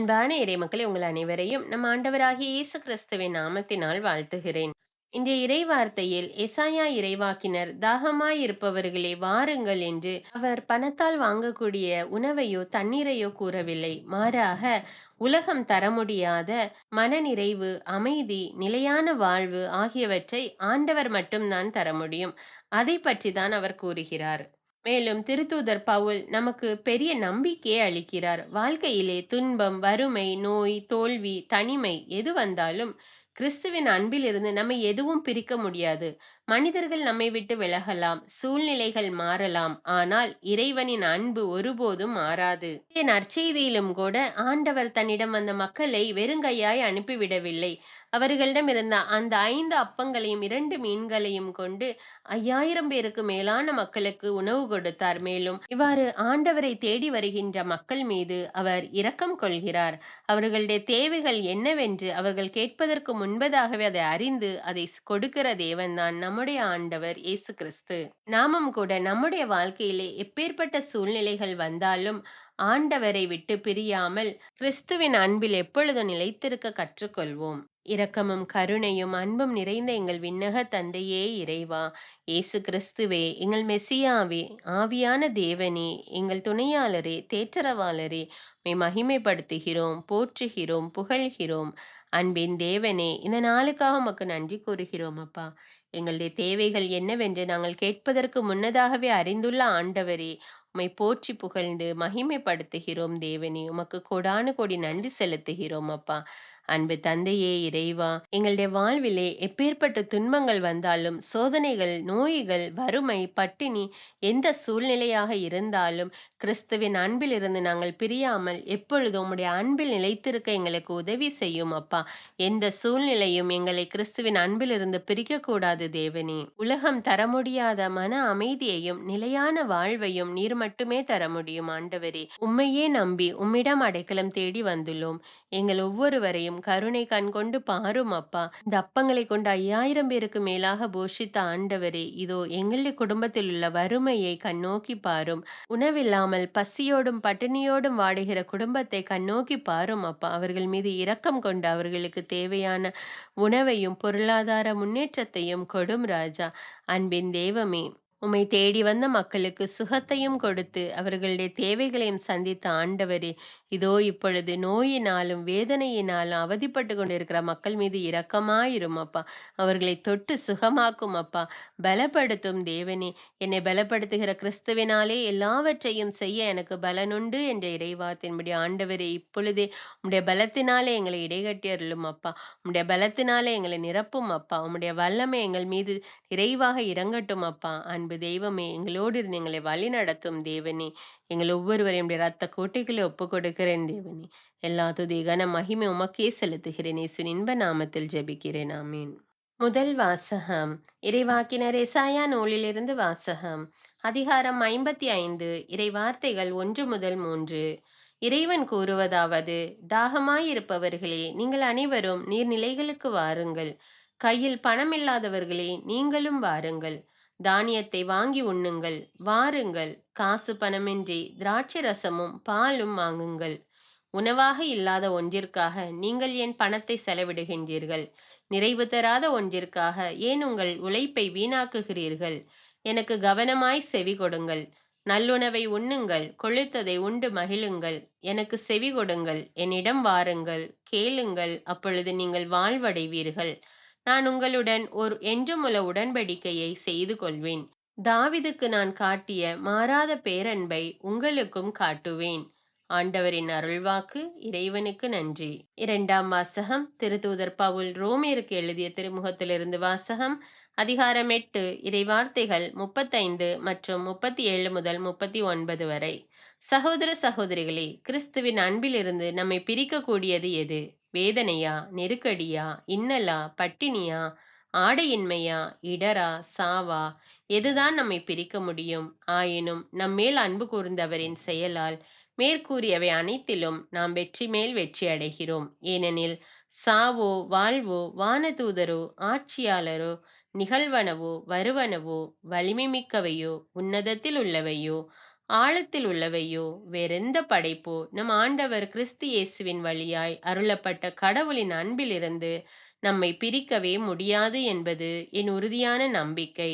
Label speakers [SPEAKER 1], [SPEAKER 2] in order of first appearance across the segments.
[SPEAKER 1] அன்பான இறைமக்களே, உங்கள் அனைவரையும் நம் ஆண்டவராகிய இயேசு கிறிஸ்துவின் நாமத்தினால் வாழ்த்துகிறேன். இன்றைய இறைவார்த்தையில் எசாயா இறைவாக்கினர் தாகமாயிருப்பவர்களே வாருங்கள் என்று அவர் பணத்தால் வாங்கக்கூடிய உணவையோ தண்ணீரையோ கூறவில்லை. மாறாக உலகம் தர முடியாத மனநிறைவு, அமைதி, நிலையான வாழ்வு ஆகியவற்றை ஆண்டவர் மட்டும்தான் தர முடியும். அதை பற்றி தான் அவர் கூறுகிறார். மேலும் திருத்தூதர் பவுல் நமக்கு பெரிய நம்பிக்கையை அளிக்கிறார். வாழ்க்கையிலே துன்பம், வறுமை, நோய், தோல்வி, தனிமை எது வந்தாலும் கிறிஸ்துவின் அன்பிலிருந்து நம்மை எதுவும் பிரிக்க முடியாது. மனிதர்கள் நம்மை விட்டு விலகலாம், சூழ்நிலைகள் மாறலாம், ஆனால் இறைவனின் அன்பு ஒருபோதும் மாறாது. நற்செய்தியிலும் கூட ஆண்டவர் தன்னிடம் வந்த மக்களை வெறுங்கையாய் அனுப்பிவிடவில்லை. அவர்களிடம் இருந்த அந்த 5 அப்பங்களையும் 2 மீன்களையும் கொண்டு 5000 பேருக்கு மேலான மக்களுக்கு உணவு கொடுத்தார். மேலும் இவ்வாறு ஆண்டவரை தேடி வருகின்ற மக்கள் மீது அவர் இரக்கம் கொள்கிறார். அவர்களுடைய தேவைகள் என்னவென்று அவர்கள் கேட்பதற்கு முன்பதாகவே அதை அறிந்து அதை கொடுக்கிற தேவன்தான் நம்முடைய ஆண்டவர் இயேசு கிறிஸ்து. நாமும் கூட நம்முடைய வாழ்க்கையிலே எப்பேற்பட்ட சூழ்நிலைகள் வந்தாலும் ஆண்டவரை விட்டு பிரியாமல் கிறிஸ்துவின் அன்பில் எப்பொழுதும் நிலைத்திருக்க கற்றுக்கொள்வோம். இரக்கமும் கருணையும் அன்பும் நிறைந்த எங்கள் விண்ணக தந்தையே இறைவா, இயேசு கிறிஸ்துவே, எங்கள் மெசியாவே, ஆவியான தேவனே, எங்கள் துணையாளரே, தேற்றரவாளரே, உம்மை மகிமைப்படுத்துகிறோம், போற்றுகிறோம், புகழ்கிறோம். அன்பின் தேவனே, இந்த நாளுக்காக உமக்கு நன்றி கூறுகிறோம் அப்பா. எங்களுடைய தேவைகள் என்னவென்று நாங்கள் கேட்பதற்கு முன்னதாகவே அறிந்துள்ள ஆண்டவரே, உம்மை போற்றி புகழ்ந்து மகிமைப்படுத்துகிறோம் தேவனே. உமக்கு கோடானு கோடி நன்றி செலுத்துகிறோம் அப்பா. அன்பு தந்தையே இறைவா, எங்களுடைய வாழ்விலே எப்பேற்பட்ட துன்பங்கள் வந்தாலும், சோதனைகள், நோய்கள், வறுமை, பட்டினி, எந்த சூழ்நிலையாக இருந்தாலும் கிறிஸ்துவின் அன்பிலிருந்து நாங்கள் பிரியாமல் எப்பொழுதும் உம்முடைய அன்பில் நிலைத்திருக்க எங்களுக்கு உதவி செய்யும் அப்பா. எந்த சூழ்நிலையும் எங்களை கிறிஸ்துவின் அன்பிலிருந்து பிரிக்கக்கூடாது தேவனே. உலகம் தர முடியாத மன அமைதியையும் நிலையான வாழ்வையும் நீர் மட்டுமே தர முடியும் ஆண்டவரே. உம்மையே நம்பி உம்மிடம் அடைக்கலம் தேடி வந்துள்ளோம். எங்கள் ஒவ்வொருவரையும் கருணை கண் கொண்டு பாரும் அப்பா. இந்த அப்பங்களை கொண்டு 5000 பேருக்கு மேலாக போஷித்த ஆண்டவரே, இதோ எங்களுடைய குடும்பத்தில் உள்ள வறுமையை கண்ணோக்கி பாரும். உணவில்லாமல் பசியோடும் பட்டினியோடும் வாடுகிற குடும்பத்தை கண்ணோக்கி பாரும் அப்பா. அவர்கள் மீது இரக்கம் கொண்டு அவர்களுக்கு தேவையான உணவையும் பொருளாதார முன்னேற்றத்தையும் கொடும் ராஜா. அன்பின் தெய்வமே, உம்மை தேடி வந்த மக்களுக்கு சுகத்தையும் கொடுத்து அவர்களுடைய தேவைகளையும் சந்தித்த ஆண்டவரே, இதோ இப்பொழுது நோயினாலும் வேதனையினாலும் அவதிப்பட்டு கொண்டிருக்கிற மக்கள் மீது இரக்கமாயிரும் அப்பா. அவர்களை தொட்டு சுகமாக்கும் அப்பா. பலப்படுத்தும் தேவனே, என்னை பலப்படுத்துகிற கிறிஸ்துவினாலே எல்லாவற்றையும் செய்ய எனக்கு பலனுண்டு என்ற இறைவார்த்தையின்படி ஆண்டவரே, இப்பொழுதே உம்முடைய பலத்தினாலே எங்களை இடைகட்டி அருளும் அப்பா. உம்முடைய பலத்தினாலே எங்களை நிரப்பும் அப்பா. உம்முடைய வல்லமை எங்கள் மீது நிறைவாக இறங்கட்டும் அப்பா. அன்பு தெய்வமே, எங்களோடு இருந்து எங்களை வழி நடத்தும் தேவனே. எங்கள் ஒவ்வொருவரையும் உடைய ரத்த கோட்டைக்குள்ளே ஒப்புக் கொடுக்கிறேன் தேவனே. எல்லா துதி கன மகிமை உமக்கே செலுத்துகிறேன். இயேசுவின் இன்ப நாமத்தில் ஜெபிக்கிறேன். ஆமீன். முதல் வாசகம். இறைவாக்கினர் எசாயா நூலிலிருந்து வாசகம். அதிகாரம் 55. இறைவார்த்தைகள் 1 முதல் 3. இறைவன் கூறுவதாவது: தாகமாயிருப்பவர்களே, நீங்கள் அனைவரும் நீர்நிலைகளுக்கு வாருங்கள். கையில் பணமில்லாதவர்களே, நீங்களும் வாருங்கள். தானியத்தை வாங்கி உண்ணுங்கள். வாருங்கள், காசு பணமின்றி திராட்சை ரசமும் பாலும் வாங்குங்கள். உணவாக இல்லாத ஒன்றிற்காக நீங்கள் ஏன் பணத்தை செலவிடுகின்றீர்கள்? நிறைவு தராத ஒன்றிற்காக ஏன் உங்கள் உழைப்பை வீணாக்குகிறீர்கள்? எனக்கு கவனமாய் செவி கொடுங்கள். நல்லுணவை உண்ணுங்கள், கொழுத்ததை உண்டு மகிழுங்கள். எனக்கு செவி கொடுங்கள், என்னிடம் வாருங்கள், கேளுங்கள், அப்பொழுது நீங்கள் வாழ்வடைவீர்கள். நான் உங்களுடன் ஒரு என்றுமுள்ள உடன்படிக்கையை செய்து கொள்வேன். தாவீதுக்கு நான் காட்டிய மாறாத பேரன்பை உங்களுக்கும் காட்டுவேன். ஆண்டவரின் அருள்வாக்கு. இறைவனுக்கு நன்றி. இரண்டாம் வாசகம். திருத்தூதர் பவுல் ரோமியருக்கு எழுதிய திருமுகத்திலிருந்து வாசகம். அதிகாரம் 8. இறைவார்த்தைகள் 35 மற்றும் 37 முதல் 39 வரை. சகோதர சகோதரிகளே, கிறிஸ்துவின் அன்பிலிருந்து நம்மை பிரிக்கக்கூடியது எது? வேதனையா, நெருக்கடியா, இன்னலா, பட்டினியா, ஆடையின்மையா, இடரா, சாவா? எதுதான் நம்மை பிரிக்க முடியும்? ஆயினும் நம்மேல் அன்பு கூர்ந்தவரின் செயலால் மேற்கூறியவை அனைத்திலும் நாம் வெற்றி மேல் வெற்றி அடைகிறோம். ஏனெனில் சாவோ வாழ்வோ வானதூதரோ ஆட்சியாளரோ நிகழ்வனவோ வருவனவோ வலிமை மிக்கவையோ உன்னதத்தில் உள்ளவையோ ஆழத்தில் உள்ளவையோ வேறெந்த படைப்போ நம் ஆண்டவர் கிறிஸ்து இயேசுவின் வழியாய் அருளப்பட்ட கடவுளின் அன்பிலிருந்து நம்மை பிரிக்கவே முடியாது என்பது என் உறுதியான நம்பிக்கை.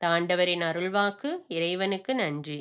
[SPEAKER 1] ஆண்டவரின் அருள்வாக்கு. இறைவனுக்கு நன்றி.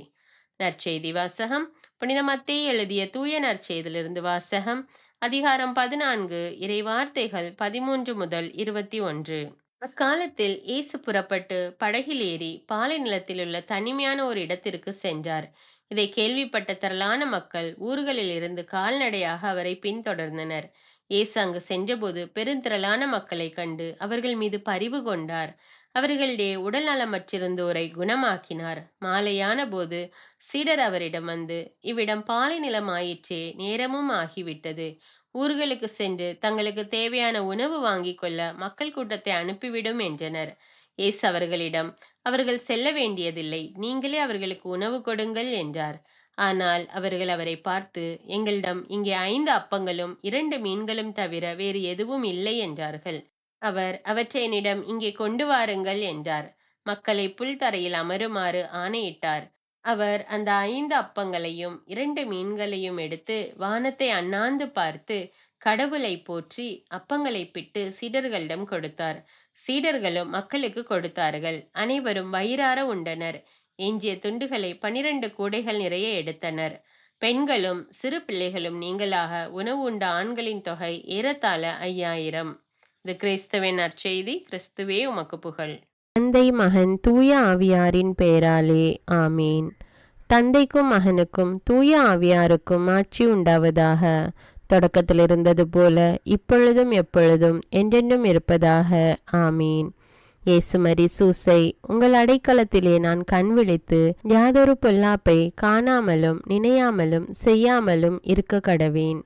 [SPEAKER 1] நற்செய்தி வாசகம். புனித மத்தேயு எழுதிய தூய நற்செய்தியிலிருந்து வாசகம். அதிகாரம் 14, இறைவார்த்தைகள் 13 முதல் 21. அக்காலத்தில் இயேசு புறப்பட்டு படகில் ஏறி பாலை நிலத்திலுள்ள தனிமையான ஒரு இடத்திற்கு சென்றார். இதை கேள்விப்பட்ட திரளான மக்கள் ஊர்களில் இருந்து கால்நடையாக அவரை பின்தொடர்ந்தனர். இயேசு அங்கு சென்றபோது பெருந்திரளான மக்களை கண்டு அவர்கள் மீது பரிவு கொண்டார். அவர்களிடையே உடல் நலமற்றிருந்தோரை குணமாக்கினார். மாலையான போது சீடர் அவரிடம் வந்து, இவ்விடம் பாலை நிலமாயிற்றே, நேரமும் ஆகிவிட்டது. ஊர்களுக்கு சென்று தங்களுக்கு தேவையான உணவு வாங்கிக் கொள்ள மக்கள் கூட்டத்தை அனுப்பிவிடும் என்றனர். இயேசு அவர்களிடம், அவர்கள் செல்ல வேண்டியதில்லை, நீங்களே அவர்களுக்கு உணவு கொடுங்கள் என்றார். ஆனால் அவர்கள் அவரை பார்த்து, எங்களிடம் இங்கே 5 அப்பங்களும் 2 மீன்களும் தவிர வேறு எதுவும் இல்லை என்றார்கள். அவர், அவற்றை என்னிடம் இங்கே கொண்டு வாருங்கள் என்றார். மக்களை புல்தரையில் அமருமாறு ஆணையிட்டார். அவர் அந்த 5 அப்பங்களையும் 2 மீன்களையும் எடுத்து வானத்தை அண்ணாந்து பார்த்து கடவுளை போற்றி அப்பங்களை பிட்டு சீடர்களிடம் கொடுத்தார். சீடர்களும் மக்களுக்கு கொடுத்தார்கள். அனைவரும் வயிறார உண்டனர். எஞ்சிய துண்டுகளை 12 கூடைகள் நிறைய எடுத்தனர். பெண்களும் சிறு பிள்ளைகளும் நீங்களாக உணவு உண்ட ஆண்களின் தொகை ஏறத்தாழ 5000. இது கிறிஸ்துவின் நற்செய்தி. கிறிஸ்துவே உமக்கு புகழ்.
[SPEAKER 2] தந்தை, மகன், தூய ஆவியாரின் பெயராலே ஆமீன். தந்தைக்கும் மகனுக்கும் தூய ஆவியாருக்கும் ஆட்சி உண்டாவதாக. தொடக்கத்தில் இருந்தது போல இப்பொழுதும் எப்பொழுதும் என்றென்றும் இருப்பதாக. ஆமீன். இயேசுமரி சூசை, உங்கள் அடைக்கலத்திலே நான் கண் விழித்து யாதொரு பொல்லாப்பை காணாமலும் நினையாமலும் செய்யாமலும் இருக்க கடவேன்.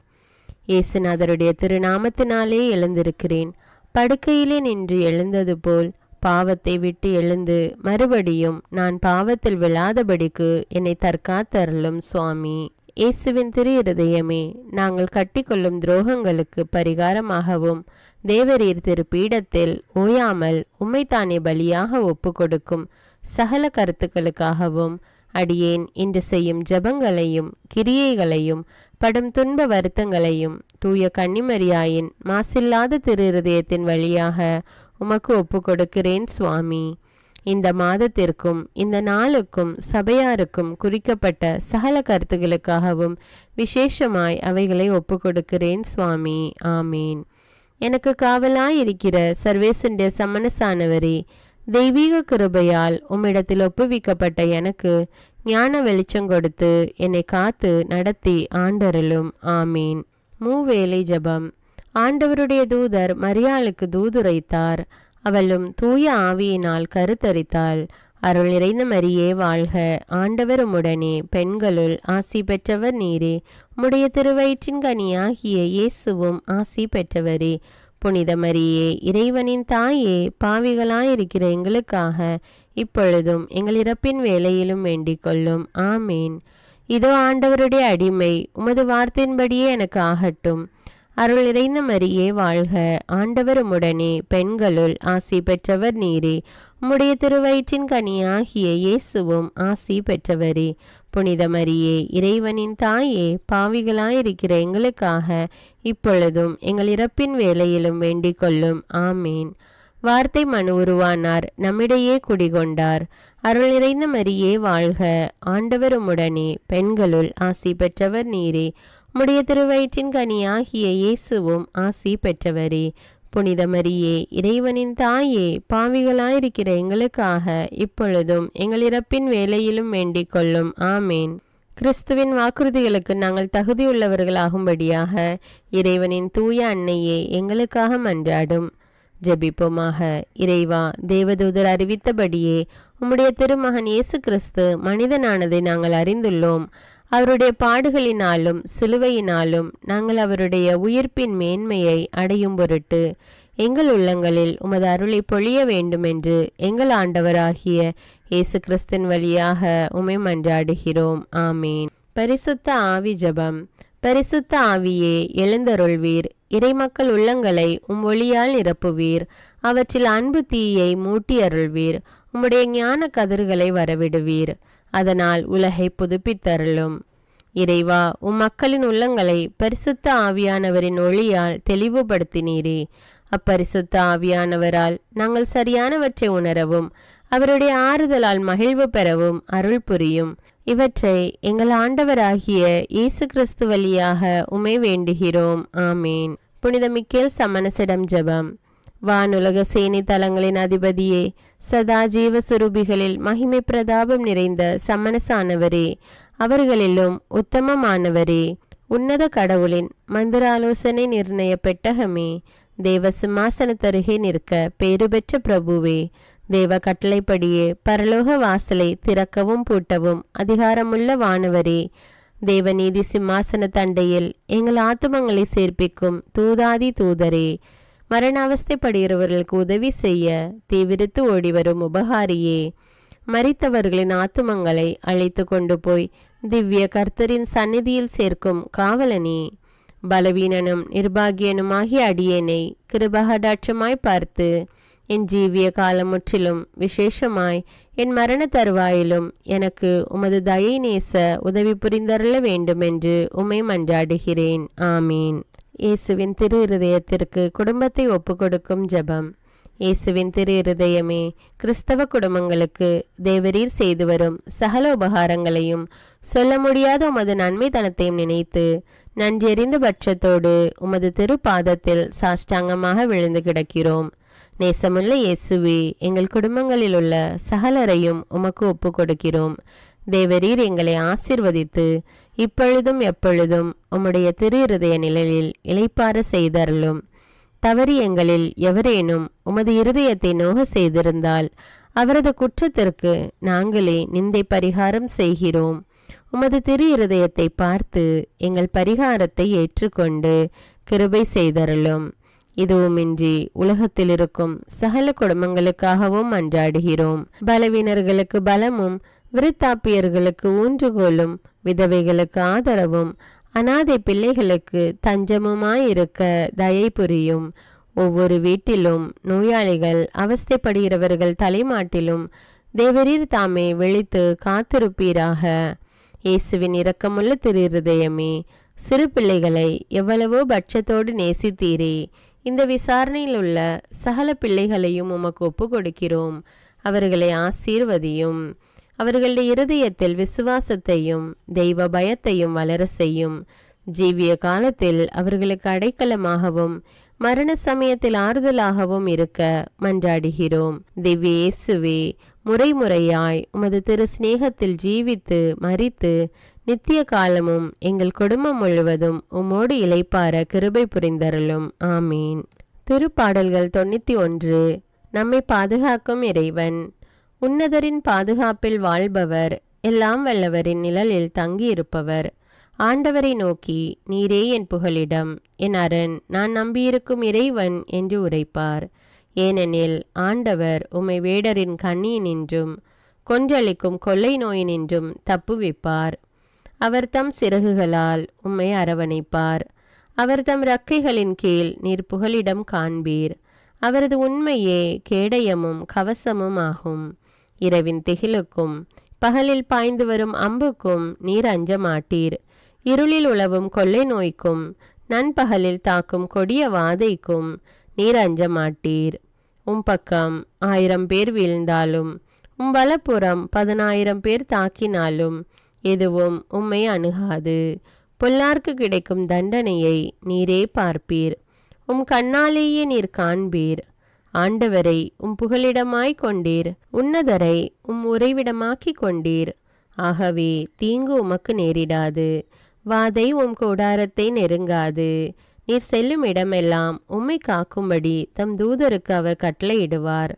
[SPEAKER 2] இயேசுநாதருடைய திருநாமத்தினாலே எழுந்திருக்கிறேன். படுக்கையிலே நின்று எழுந்தது போல் பாவத்தை விட்டு எழுந்து மறுபடியும் நான் பாவத்தில் விழாதபடிக்கு என்னை தற்காத்தருளும் சுவாமி. இயேசுவின் திரு இருதயமே, நாங்கள் கட்டிக்கொள்ளும் துரோகங்களுக்கு பரிகாரமாகவும் தேவரீர் திரு பீடத்தில் ஓயாமல் உம்மைத்தானே பலியாக ஒப்பு கொடுக்கும் சகல கருத்துக்களுக்காகவும் அடியேன் இன்று செய்யும் ஜபங்களையும் கிரியைகளையும் படும் துன்ப வருத்தங்களையும் தூய கன்னிமரியாயின் மாசில்லாத திரு இருதயத்தின் வழியாக உமக்கு ஒப்பு கொடுக்கிறேன் சுவாமி. இந்த மாதத்திற்கும் இந்த நாளுக்கும் சபையாருக்கும் குறிக்கப்பட்ட சகல கருத்துகளுக்காகவும் விசேஷமாய் அவைகளை ஒப்பு கொடுக்கிறேன் சுவாமி. ஆமீன். எனக்கு காவலாயிருக்கிற சர்வேசுடைய சமனசானவரே, தெய்வீக கிருபையால் உம்மிடத்தில் ஒப்புவிக்கப்பட்ட எனக்கு ஞான வெளிச்சம் கொடுத்து என்னை காத்து நடத்தி ஆண்டருளும். ஆமீன். மூவேளை ஜபம். ஆண்டவருடைய தூதர் மரியாளுக்கு தூதுரைத்தார். அவளும் தூய ஆவியினால் கருத்தரித்தாள். அருள் நிறைந்த மரியே வாழ்க, ஆண்டவர் உம்முடனே, பெண்களுள் ஆசி பெற்றவர் நீரே. உம்முடைய திருவயிற்றின் கனியாகிய இயேசுவும் ஆசி பெற்றவரே. புனித மரியே, இறைவனின் தாயே, பாவிகளாயிருக்கிற எங்களுக்காக இப்பொழுதும் எங்கள் இறப்பின் வேளையிலும் வேண்டிக் கொள்ளும். ஆமீன். இதோ ஆண்டவருடைய அடிமை, உமது வார்த்தையின்படியே எனக்கு ஆகட்டும். அருள் நிறைந்த மரியே வாழ்க, ஆண்டவர் உம்முடனே, பெண்களுள் ஆசி பெற்றவர் நீரே. உம்முடைய திருவயிற்றின் கனியாகிய இயேசுவும் ஆசி பெற்றவரே. புனித மரியே, இறைவனின் தாயே, பாவிகளாயிருக்கிற எங்களுக்காக இப்பொழுதும் எங்கள் இறப்பின் வேளையிலும் வேண்டிக் கொள்ளும். ஆமீன். வார்த்தை மனு உருவானார், நம்மிடையே குடிகொண்டார். அருள் நிறைந்த மரியே வாழ்க, ஆண்டவர் உம்முடனே, பெண்களுள் ஆசி பெற்றவர் நீரே. உம்முடைய திருவயிற்றின் கனியாகிய இயேசுவும் ஆசி பெற்றவரே. புனித மரியே, இறைவனின் தாயே, பாவிகளாயிருக்கிற எங்களுக்காக இப்பொழுதும் எங்கள் இறப்பின் வேளையிலும் வேண்டிக் கொள்ளும். ஆமேன். கிறிஸ்துவின் வாக்குறுதிகளுக்கு நாங்கள் தகுதியுள்ளவர்களாகும்படியாக இறைவனின் தூய அன்னையே எங்களுக்காக மன்றாடும். ஜெபிப்போமாக. இறைவா, தேவதூதர் அறிவித்தபடியே உம்முடைய திருமகன் இயேசு கிறிஸ்து மனிதனானதை நாங்கள் அறிந்துள்ளோம். அவருடைய பாடுகளினாலும் சிலுவையினாலும் நாங்கள் அவருடைய உயிர்ப்பின் மேன்மையை அடையும் பொருட்டு எங்கள் உள்ளங்களில் உமது அருளை பொழிய வேண்டுமென்று எங்கள் ஆண்டவராகிய இயேசு கிறிஸ்தின் வழியாக உம்மை மன்றாடுகிறோம். ஆமீன். பரிசுத்த ஆவி ஜபம். பரிசுத்த ஆவியே, எழுந்தருள்வீர். இறைமக்கள் உள்ளங்களை உம் ஒளியால் நிரப்புவீர். அவற்றில் அன்பு தீயை மூட்டி அருள்வீர். உம்முடைய ஞான கதிர்களை வரவிடுவீர். அதனால் உலகை புதுப்பித்தருளும். இறைவா, உம் மக்களின் உள்ளங்களை பரிசுத்த ஆவியானவரின் ஒளியால் தெளிவுபடுத்தினீரே. அப்பரிசுத்த ஆவியானவரால் நாங்கள் சரியானவற்றை உணரவும் அவருடைய ஆறுதலால் மகிழ்வு பெறவும் அருள் புரியும். இவற்றை எங்கள் ஆண்டவராகிய இயேசு கிறிஸ்து வழியாக உமை வேண்டுகிறோம். ஆமீன். புனித மிக்கேல் சமணசிடம் ஜெபம். வானுலக சேனை தலங்களின் அதிபதியே, சதா ஜீவ சுரூபிகளில் மகிமை பிரதாபம் நிறைந்த சமணசானவரே, அவர்களிலும் உத்தமமானவரே, உன்னத கடவுளின் மந்திர ஆலோசனை நிர்ணய பெட்டகமே, தேவ சிம்மாசனத்தருகே நிற்க பேறு பெற்ற பிரபுவே, தேவ கட்டளைப்படியே பரலோக வாசலை திறக்கவும் பூட்டவும் அதிகாரமுள்ள வானவரே, தேவநீதி சிம்மாசன தண்டையில் எங்கள் ஆத்துமங்களை சேர்ப்பிக்கும் தூதாதி தூதரே, மரண அவஸ்தைப்படுகிறவர்களுக்கு உதவி செய்ய தீவிரித்து ஓடிவரும் உபகாரியே, மரித்தவர்களின் ஆத்துமங்களை அழைத்து கொண்டு போய் திவ்ய கர்த்தரின் சந்நிதியில் சேர்க்கும் காவலனே, பலவீனனும் நிர்பாகியனுமாகிய அடியேனை கிருபகடாட்சமாய் பார்த்து என் ஜீவிய காலம் முற்றிலும் விசேஷமாய் என் மரண தருவாயிலும் எனக்கு உமது தயை நேச உதவி புரிந்தருள வேண்டுமென்று உம்மை மன்றாடுகிறேன். ஆமீன். இயேசுவின் திரு இருதயத்திற்கு குடும்பத்தை ஒப்புக்கொடுக்கும் ஜெபம். இயேசுவின் திரு இருதயமே, கிறிஸ்தவ குடும்பங்களுக்கு தேவரீர் செய்து வரும் சகல உபகாரங்களையும் சொல்ல முடியாத உமது நன்மைத்தனத்தையும் நினைத்து நன்றெறிந்த பட்சத்தோடு உமது திரு பாதத்தில் சாஷ்டாங்கமாக விழுந்து கிடக்கிறோம். நேசமுள்ள இயேசுவே, எங்கள் குடும்பங்களில் உள்ள சகலரையும் உமக்கு ஒப்பு கொடுக்கிறோம். தேவரீர் எங்களை ஆசீர்வதித்து இப்பொழுதும் எப்பொழுதும் உம்முடைய திரு இருதய நிழலில் இளைப்பாற செய்தருளும். தவறி எங்களில் எவரேனும் உமது இருதயத்தை நோக செய்திருந்தால் அவரது குற்றத்திற்கு நாங்களே நிந்தை பரிகாரம் செய்கிறோம். உமது திரு இருதயத்தை பார்த்து எங்கள் பரிகாரத்தை ஏற்றுக்கொண்டு கிருபை செய்தருளும். இதுவுமின்றி உலகத்தில் இருக்கும் சகல குடும்பங்களுக்காகவும் மன்றாடுகிறோம். பலவீனர்களுக்கு பலமும், விருத்தாப்பியர்களுக்கு ஊன்றுகோலும், விதவைகளுக்கு ஆதரவும், அனாதை பிள்ளைகளுக்கு தஞ்சமுமாயிருக்க தயை புரியும். ஒவ்வொரு வீட்டிலும் நோயாளிகள் அவஸ்தைப்படுகிறவர்கள் தலைமாட்டிலும் தேவரீர் தாமே விழித்து காத்திருப்பீராக. இயேசுவின் இரக்கமுள்ள திரு இருதயமே, சிறு பிள்ளைகளை எவ்வளவோ பட்சத்தோடு நேசித்தீரே. இந்த விசாரணையில் உள்ள சகல பிள்ளைகளையும் உமக்கு ஒப்பு கொடுக்கிறோம். அவர்களை ஆசீர்வதியும். அவர்களுடைய இருதயத்தில் விசுவாசத்தையும் தெய்வ பயத்தையும் வளர செய்யும். ஜீவிய காலத்தில் அவர்களுக்கு அடைக்கலமாகவும் மரண சமயத்தில் ஆறுதலாகவும் இருக்க மன்றாடுகிறோம். திவ்ய இயேசுவே, முறைமுறையாய் உமது திரு சிநேகத்தில் ஜீவித்து மரித்து நித்திய காலமும் எங்கள் குடும்பம் முழுவதும் உம்மோடு இளைப்பார கிருபை புரிந்தருளும். ஆமீன். திருப்பாடல்கள் 91. நம்மை பாதுகாக்கும் இறைவன். உன்னதரின் பாதுகாப்பில் வாழ்பவர், எல்லாம் வல்லவரின் நிழலில் தங்கியிருப்பவர். ஆண்டவரை நோக்கி, நீரே என் புகலிடம், என் அரண், நான் நம்பியிருக்கும் இறைவன் என்று உரைப்பார். ஏனெனில் ஆண்டவர் உம்மை வேடரின் கண்ணியினின்றும் கொன்றளிக்கும் கொள்ளை நோயினின்றும் தப்புவிப்பார். அவர் தம் சிறகுகளால் உம்மை அரவணைப்பார். அவர் தம் இறக்கைகளின் கீழ் நீர் புகலிடம் காண்பீர். அவரது உண்மையே கேடயமும் கவசமும் ஆகும். இரவின் திகிலுக்கும் பகலில் பாய்ந்து வரும் அம்புக்கும் நீர் அஞ்ச மாட்டீர். இருளில் உலவும் கொள்ளை நோய்க்கும் நண்பகலில் தாக்கும் கொடிய வாதைக்கும் நீர் அஞ்ச மாட்டீர். உம் பக்கம் 1000 பேர் வீழ்ந்தாலும் உம் வலப்புறம் 10,000 பேர் தாக்கினாலும் எதுவும் உம்மை அணுகாது. பொல்லார்க்கு கிடைக்கும் தண்டனையை நீரே பார்ப்பீர். உம் கண்ணாலேயே நீர் காண்பீர். ஆண்டவரை உம் புகலிடமாய் கொண்டீர். உன்னதரை உம் உறைவிடமாக்கி கொண்டீர். ஆகவே தீங்கு உமக்கு நேரிடாது. வாதை உம் கூடாரத்தை நெருங்காது. நீர் செல்லும் இடமெல்லாம் உம்மை காக்கும்படி தம் தூதருக்கு அவர் கட்டளையிடுவார்.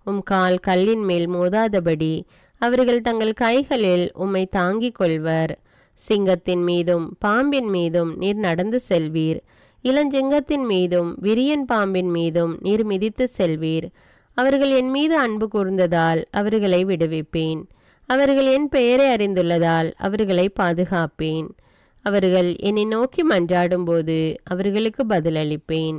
[SPEAKER 2] உம் கால் கல்லின் மேல் மோதாதபடி அவர்கள் தங்கள் கைகளில் உம்மை தாங்கிக் கொள்வர். சிங்கத்தின் மீதும் பாம்பின் மீதும் நீர் நடந்து செல்வீர். இளஞ்சிங்கத்தின் மீதும் விரியன் பாம்பின் மீதும் நீர் மிதித்து செல்வீர். அவர்கள் என் மீது அன்பு கூர்ந்ததால் அவர்களை விடுவிப்பேன். அவர்கள் என் பெயரை அறிந்துள்ளதால் அவர்களை பாதுகாப்பேன். அவர்கள் என்னை நோக்கி மன்றாடும் போது அவர்களுக்கு பதிலளிப்பேன்.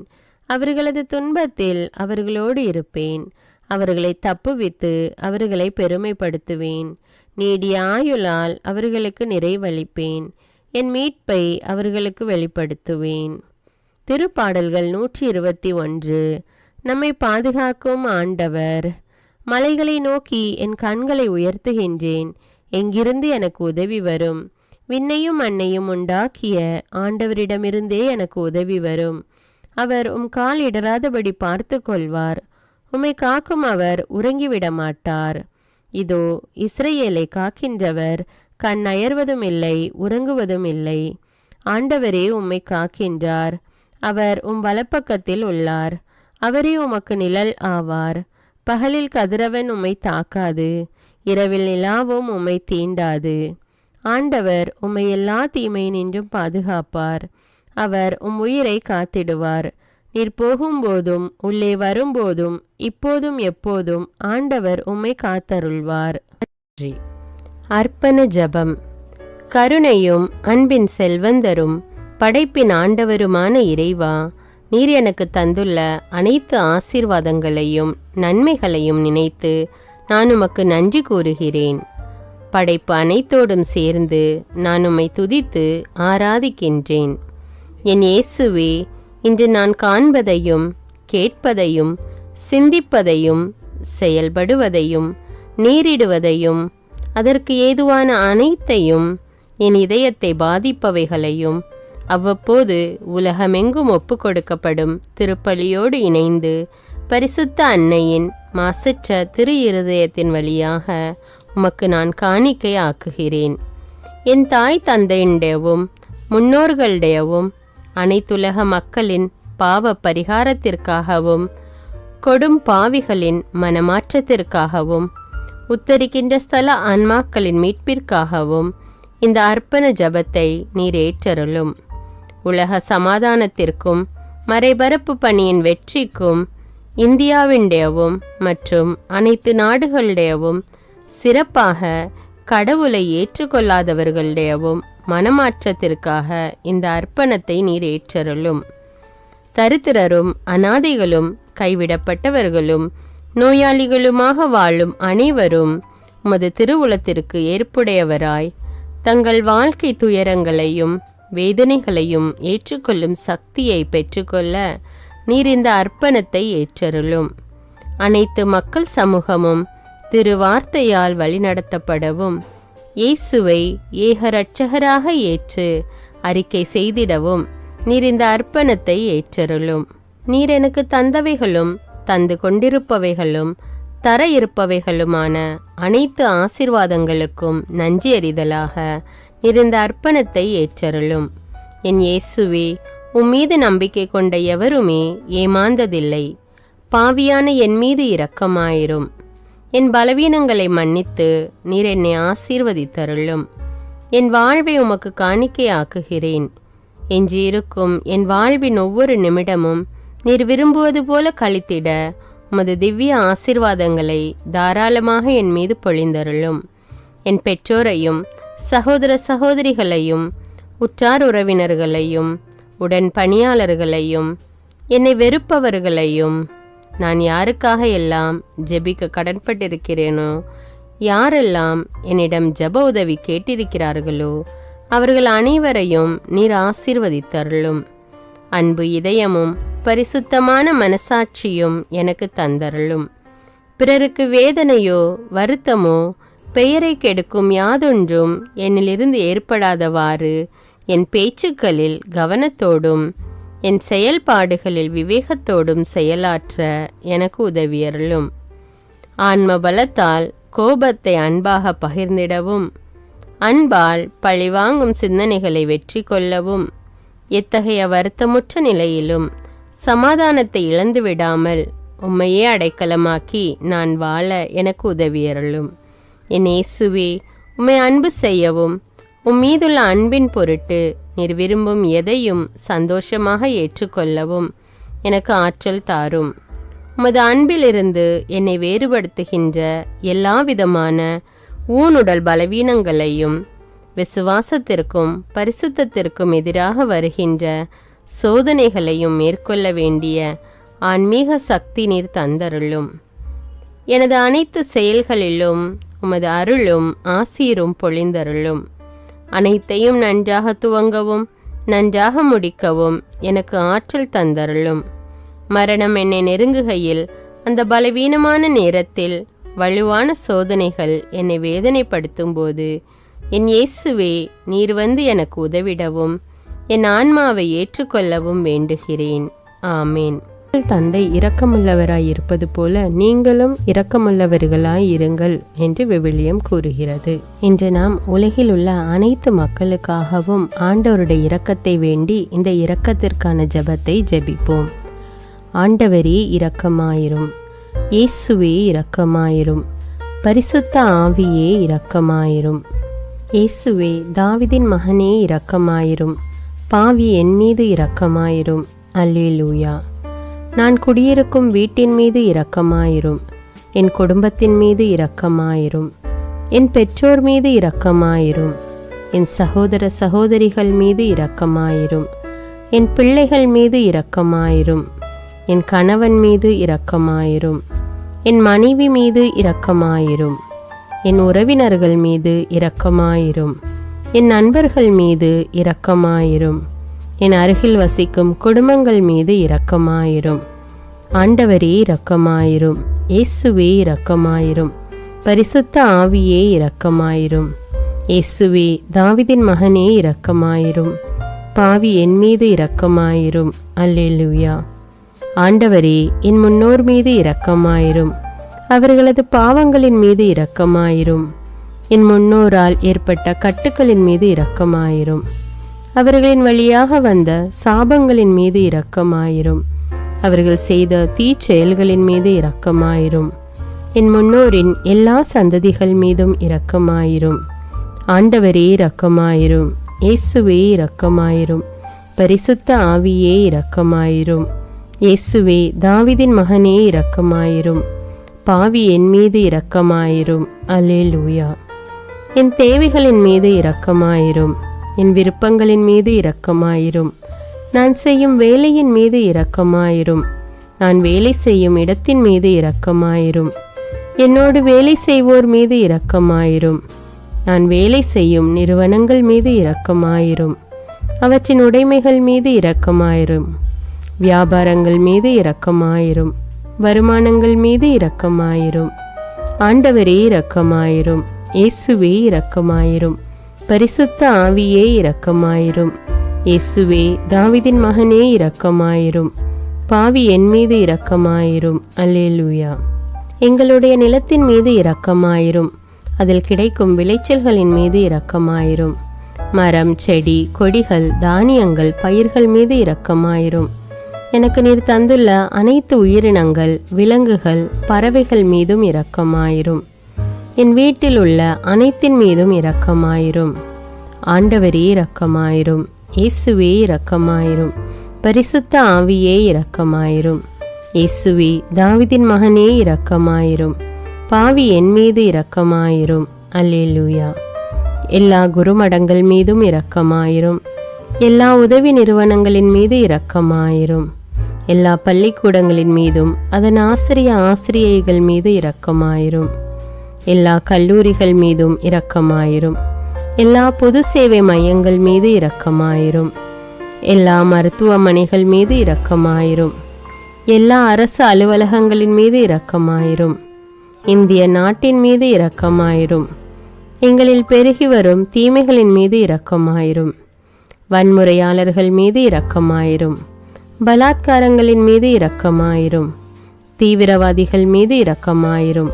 [SPEAKER 2] அவர்களது துன்பத்தில் அவர்களோடு இருப்பேன். அவர்களை தப்புவித்து அவர்களை பெருமைப்படுத்துவேன். நீடிய ஆயுளால் அவர்களுக்கு நிறைவளிப்பேன். என் மீட்பை அவர்களுக்கு வெளிப்படுத்துவேன். திருப்பாடல்கள் 121. நம்மை பாதுகாக்கும் ஆண்டவர். மலைகளை நோக்கி என் கண்களை உயர்த்துகின்றேன். எங்கிருந்து எனக்கு உதவி வரும்? விண்ணையும் மண்ணையும் உண்டாக்கிய ஆண்டவரிடமிருந்தே எனக்கு உதவி வரும். அவர் கால் இடராதபடி பார்த்து கொள்வார். உம்மை காக்கும் அவர் உறங்கிவிட மாட்டார். இதோ இஸ்ரவேலை காக்கின்றவர் கண் அயர்வதும் இல்லை, உறங்குவதும் இல்லை. ஆண்டவரே உம்மை காக்கின்றார். அவர் வலப்பக்கத்தில் உள்ளார். அவரே உமக்கு நிழல் ஆவார். பகலில் கதிரவன் உம்மை தாக்காது, இரவில் நிலாவும் உம்மை தீண்டாது. ஆண்டவர் உம்மை எல்லா தீமையினின்றும் பாதுகாப்பார். அவர் உயிரை காத்திடுவார். நீர் போகும்போதும் உள்ளே வரும்போதும் இப்போதும் எப்போதும் ஆண்டவர் உம்மை காத்தருள்வார். அர்ப்பண ஜபம். கருணையும் அன்பின் செல்வந்தரும் படைப்பின் ஆண்டவருமான இறைவா, நீர் எனக்கு தந்துள்ள அனைத்து ஆசீர்வாதங்களையும் நன்மைகளையும் நினைத்து நான் உமக்கு நன்றி கூறுகிறேன். படைப்பு அனைத்தோடும் சேர்ந்து நான் உம்மை துதித்து ஆராதிக்கின்றேன். என் இயேசுவே, இன்று நான் காண்பதையும் கேட்பதையும் சிந்திப்பதையும் செயல்படுவதையும் நேரிடுவதையும் அதற்கு ஏதுவான அனைத்தையும் என் இதயத்தை பாதிப்பவைகளையும் அவ்வப்போது உலகமெங்கும் ஒப்பு கொடுக்கப்படும் திருப்பலியோடு இணைந்து பரிசுத்த அன்னையின் மாசற்ற திரு இருதயத்தின் வழியாக உமக்கு நான் காணிக்கை ஆக்குகிறேன். என் தாய் தந்தையுடையவும் முன்னோர்களுடையவும் அனைத்துலக மக்களின் பாவ பரிகாரத்திற்காகவும் கொடும் பாவிகளின் மனமாற்றத்திற்காகவும் உத்தரிக்கின்ற ஸ்தல ஆன்மாக்களின் மீட்பிற்காகவும் இந்த அர்ப்பண ஜபத்தை நீர் ஏற்றருளும். உலக சமாதானத்திற்கும் மறைபரப்பு பணியின் வெற்றிக்கும் இந்தியாவினுடையவும் மற்றும் அனைத்து நாடுகளுடையவும் சிறப்பாக கடவுளை ஏற்றுக்கொள்ளாதவர்களுடையவும் மனமாற்றத்திற்காக இந்த அர்ப்பணத்தை நீர் ஏற்றருளும். தரித்திரரும் அனாதைகளும் கைவிடப்பட்டவர்களும் நோயாளிகளுமாக வாழும் அனைவரும் உமது திருவுளத்திற்கு ஏற்புடையவராய் தங்கள் வாழ்க்கை துயரங்களையும் வேதனைகளையும் ஏற்றுக்கொள்ளும் சக்தியை பெற்றுக்கொள்ள நீர் இந்த அர்ப்பணத்தை ஏற்றருளும். அனைத்து மக்கள் சமூகமும் திருவார்த்தையால் வழிநடத்தப்படவும் இயேசுவை ஏக இரட்சகராக ஏற்று அறிக்கை செய்திடவும் நீர் இந்த அர்ப்பணத்தை ஏற்றருளும். நீர் எனக்கு தந்தவைகளும் தந்து கொண்டிருப்பவைகளும் தர இருப்பவைகளுமான அனைத்து ஆசீர்வாதங்களுக்கும் நன்றி அறிதலாக நீர் இந்த அர்ப்பணத்தை ஏற்றருளும். என் இயேசுவே, உம்மீது நம்பிக்கை கொண்ட எவருமே ஏமாந்ததில்லை. பாவியான என் மீது இரக்கமாயிரும். என் பலவீனங்களை மன்னித்து நீர் என்னை ஆசீர்வதித்தருளும். என் வாழ்வை உமக்கு காணிக்கையாக்குகிறேன். எஞ்சியிருக்கும் என் வாழ்வின் ஒவ்வொரு நிமிடமும் நீர் விரும்புவது போல கழித்திட உமது திவ்ய ஆசீர்வாதங்களை தாராளமாக என் மீது பொழிந்தருளும். என் பெற்றோரையும் சகோதர சகோதரிகளையும் உற்றார் உறவினர்களையும் உடன் பணியாளர்களையும் என்னை வெறுப்பவர்களையும் நான் யாருக்காக எல்லாம் ஜெபிக்க கடன்பட்டிருக்கிறேனோ, யாரெல்லாம் என்னிடம் ஜெப உதவி கேட்டிருக்கிறார்களோ அவர்கள் அனைவரையும் நீர் ஆசீர்வதித்தருளும். அன்பு இதயமும் பரிசுத்தமான மனசாட்சியும் எனக்கு தந்தருளும். பிறருக்கு வேதனையோ வருத்தமோ பெயரை கெடுக்கும் யாதொன்றும் என்னிலிருந்து ஏற்படாதவாறு என் பேச்சுக்களில் கவனத்தோடும் என் செயல்பாடுகளில் விவேகத்தோடும் செயலாற்ற எனக்கு உதவியருளும். ஆன்ம பலத்தால் கோபத்தை அன்பாக பகிர்ந்திடவும் அன்பால் பழிவாங்கும் சிந்தனைகளை வெற்றி கொள்ளவும் எத்தகைய வருத்தமுற்ற நிலையிலும் சமாதானத்தை இழந்து விடாமல் உம்மையே அடைக்கலமாக்கி நான் வாழ எனக்கு உதவியருளும். என் இயேசுவே, உம்மை அன்பு செய்யவும் உம்மீதுள்ள அன்பின் பொருட்டு நீர் விரும்பும் எதையும் சந்தோஷமாக ஏற்றுக்கொள்ளவும் எனக்கு ஆற்றல் தாரும். உமது அன்பிலிருந்து என்னை வேறுபடுத்துகின்ற எல்லா விதமான ஊனுடல் பலவீனங்களையும் விசுவாசத்திற்கும் பரிசுத்தத்திற்கும் எதிராக வருகின்ற சோதனைகளையும் மேற்கொள்ள வேண்டிய ஆன்மீக சக்தி நீர் தந்தருளும். எனது அனைத்து செயல்களிலும் உமது அருளும் ஆசீரும் பொழிந்தருளும். அனைத்தையும் நன்றாக துவங்கவும் நன்றாக முடிக்கவும் எனக்கு ஆற்றல் தந்தருளும். மரணம் என்னை நெருங்குகையில், அந்த பலவீனமான நேரத்தில் வலுவான சோதனைகள் என்னை வேதனைப்படுத்தும் போது, என் இயேசுவே, நீர் வந்து எனக்கு உதவிடவும் என் ஆன்மாவை ஏற்றுக்கொள்ளவும் வேண்டுகிறேன். ஆமேன். தந்தை இரக்கமுள்ளவராய் இருப்பது போல நீங்களும் இரக்கமுள்ளவர்களாய் இருங்கள் என்று விவிலியம் கூறுகிறது. இன்று நாம் உலகில் உள்ள அனைத்து மக்களுக்காகவும் ஆண்டவருடைய இரக்கத்தை வேண்டி இந்த இரக்கத்திற்கான ஜெபத்தை ஜெபிப்போம். ஆண்டவரே இரக்கமாயிரும். இயேசுவே இரக்கமாயிரும். பரிசுத்த ஆவியே இரக்கமாயிரும். இயேசுவே, தாவீதின் மகனே இரக்கமாயிரும். பாவி என் மீது இரக்கமாயிரும். அல்லேலூயா. நான் குடியிருக்கும் வீட்டின் மீது இரக்கமாயிரும். என் குடும்பத்தின் மீது இரக்கமாயிரும். என் பெற்றோர் மீது இரக்கமாயிரும். என் சகோதர சகோதரிகள் மீது இரக்கமாயிரும். என் பிள்ளைகள் மீது இரக்கமாயிரும். என் கணவன் மீது இரக்கமாயிரும். என் மனைவி மீது இரக்கமாயிரும். என் உறவினர்கள் மீது இரக்கமாயிரும். என் நண்பர்கள் மீது இரக்கமாயிரும். என் அருகில் வசிக்கும் குடும்பங்கள் மீது இரக்கமாயிரும். ஆண்டவரே இரக்கமாயிரும். இயேசுவே இரக்கமாயிரும். பரிசுத்த ஆவியே இரக்கமாயிரும். இயேசுவே, தாவீதின் மகனே இரக்கமாயிரும். பாவி என் மீது இரக்கமாயிரும். அல்லேலூயா. ஆண்டவரே, என் முன்னோர் மீது இரக்கமாயிரும். அவர்களது பாவங்களின் மீது இரக்கமாயிரும். என் முன்னோரால் ஏற்பட்ட கட்டுக்களின் மீது இரக்கமாயிரும். அவர்களின் வழியாக வந்த சாபங்களின் மீது இரக்கமாயிரும். அவர்கள் செய்த தீச்செயல்களின் மீது இரக்கமாயிரும். என் முன்னோரின் எல்லா சந்ததிகள் மீதும் இரக்கமாயிரும். ஆண்டவரே இரக்கமாயிரும். இயேசுவே இரக்கமாயிரும். பரிசுத்த ஆவியே இரக்கமாயிரும். இயேசுவே, தாவீதின் மகனே இரக்கமாயிரும். பாவி என் மீது இரக்கமாயிரும். அல்லேலூயா. என் தேவைகளின் மீது இரக்கமாயிரும். என் விருப்பங்களின் மீது இரக்கமாயிரும். நான் செய்யும் வேலையின் மீது இரக்கமாயிரும். நான் வேலை செய்யும் இடத்தின் மீது இரக்கமாயிரும். என்னோடு வேலை செய்வோர் மீது இரக்கமாயிரும். நான் வேலை செய்யும் நிறுவனங்கள் மீது இரக்கமாயிரும். அவற்றின் உடைமைகள் மீது இரக்கமாயிரும். வியாபாரங்கள் மீது இரக்கமாயிரும். வருமானங்கள் மீது இரக்கமாயிரும். ஆண்டவரே இரக்கமாயிரும். இயேசுவே இரக்கமாயிரும். பரிசுத்த ஆவியே இரக்கமாயிரும். இயேசுவே, தாவீதின் மகனே இரக்கமாயிரும். பாவி என் மீது இரக்கமாயிரும். அல்லேலூயா. எங்களுடைய நிலத்தின் மீது இரக்கமாயிரும். அதில் கிடைக்கும் விளைச்சல்களின் மீது இரக்கமாயிரும். மரம், செடி, கொடிகள், தானியங்கள், பயிர்கள் மீது இரக்கமாயிரும். எனக்கு நீர் தந்துள்ள அனைத்து உயிரினங்கள், விலங்குகள், பறவைகள் மீதும் இரக்கமாயிரும். என் வீட்டில் உள்ள அனைத்தின் மீதும் இரக்கமாயிரும். ஆண்டவரே இரக்கமாயிரும். இயேசுவே இரக்கமாயிரும். பரிசுத்த ஆவியே இரக்கமாயிரும். இயேசுவே, தாவீதின் மகனே இரக்கமாயிரும். பாவி என் மீது இரக்கமாயிரும். அல்லேலூயா. எல்லா குருமடங்கள் மீதும் இரக்கமாயிரும். எல்லா உதவி நிறுவனங்களின் மீது இரக்கமாயிரும். எல்லா பள்ளிக்கூடங்களின் மீதும் அதன் ஆசிரியைகள் மீது இரக்கமாயிரும். எல்லா கல்லூரிகள் மீதும் இரக்கமாயிரும். எல்லா பொது சேவை மையங்கள் மீது இரக்கமாயிரும். எல்லா மருத்துவமனைகள் மீது இரக்கமாயிரும். எல்லா அரசு அலுவலகங்களின் மீது இரக்கமாயிரும். இந்திய நாட்டின் மீது இரக்கமாயிரும். எங்களில் பெருகி வரும் தீமைகளின் மீது இரக்கமாயிரும். வன்முறையாளர்கள் மீது இரக்கமாயிரும். பலாத்காரங்களின் மீது இரக்கமாயிரும். தீவிரவாதிகள் மீது இரக்கமாயிரும்.